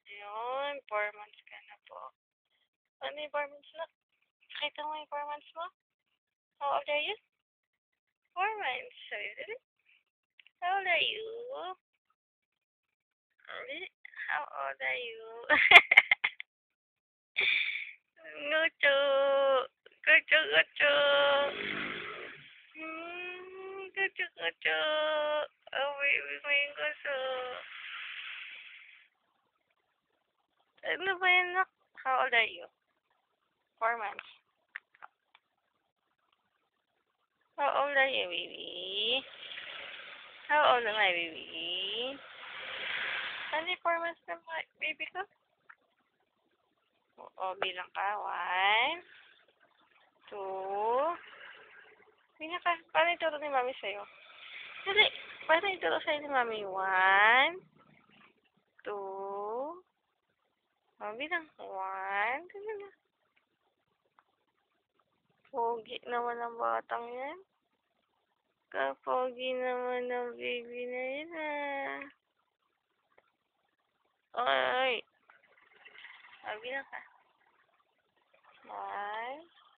Ayun, 4 months ka na po. Ano yung 4 months na? Pakita mo yung 4 months mo. How old are you? 4 months. Sorry. How old are you? How old are you? Ngucho. Ngucho, ngucho. Ngucho, ngucho. Oh, baby mo yung gusto. Ano ba yan, nak? How old are you? 4 months. How old are you, baby? How old am I, baby? Ano yung 4 months na baby ko? O, bilang ka. 1, 2. Bilang ka. Paano ituro ni mami sa'yo? Dali. Paano ituro sa'yo ni mami? 1, 2. O, bilang. 1. Dali na. Pogi naman ang batang yan. Kapogi naman ang baby na yun, ah. Oy. O, bilang ka. 1,